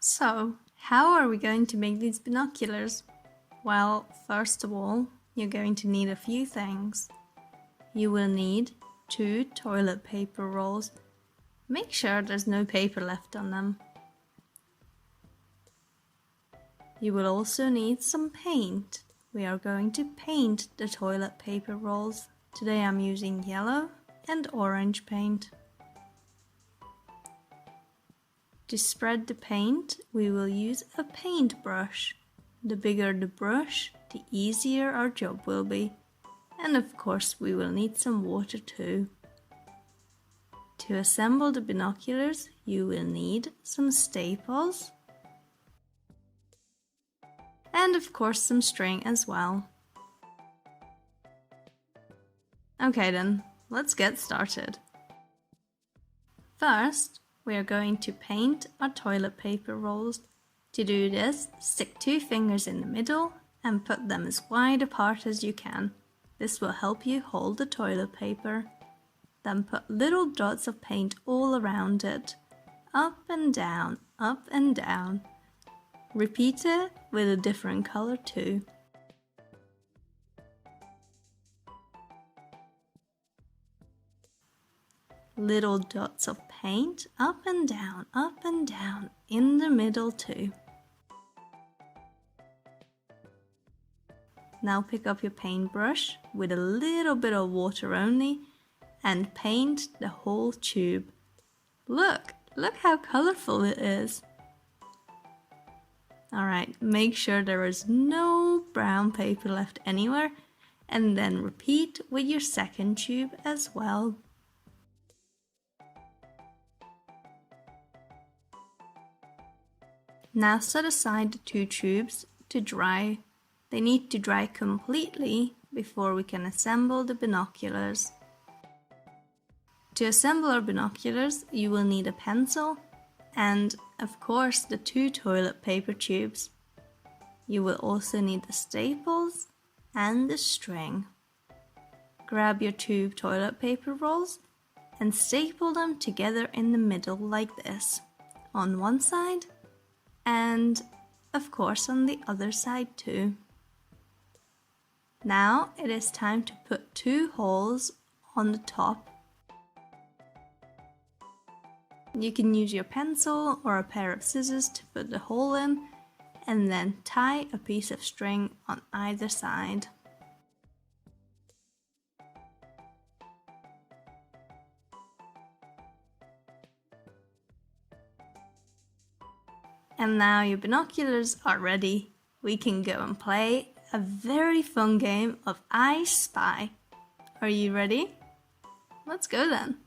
So, how are we going to make these binoculars? Well, first of all, you're going to need a few things. You will need 2 toilet paper rolls. Make sure there's no paper left on them. You will also need some paint. We are going to paint the toilet paper rolls. Today I'm using yellow and orange paint. To spread the paint, we will use a paintbrush. The bigger the brush, the easier our job will be. And of course, we will need some water too. To assemble the binoculars, you will need some staples. And of course, some string as well. Okay then, let's get started. First, we are going to paint our toilet paper rolls. To do this, stick 2 fingers in the middle and put them as wide apart as you can. This will help you hold the toilet paper. Then put little dots of paint all around it, up and down, up and down. Repeat it with a different color too. Little dots of paint up and down in the middle too. Now pick up your paintbrush with a little bit of water only and paint the whole tube. Look how colorful it is. Alright, make sure there is no brown paper left anywhere, and then repeat with your second tube as well. Now set aside the 2 tubes to dry. They need to dry completely before we can assemble the binoculars. To assemble our binoculars, you will need a pencil and, of course, the 2 toilet paper tubes. You will also need the staples and the string. Grab your 2 toilet paper rolls and staple them together in the middle like this, on one side and, of course, on the other side too. Now it is time to put 2 holes on the top. You can use your pencil or a pair of scissors to put the hole in, and then tie a piece of string on either side. And now your binoculars are ready. We can go and play a very fun game of I Spy. Are you ready? Let's go then.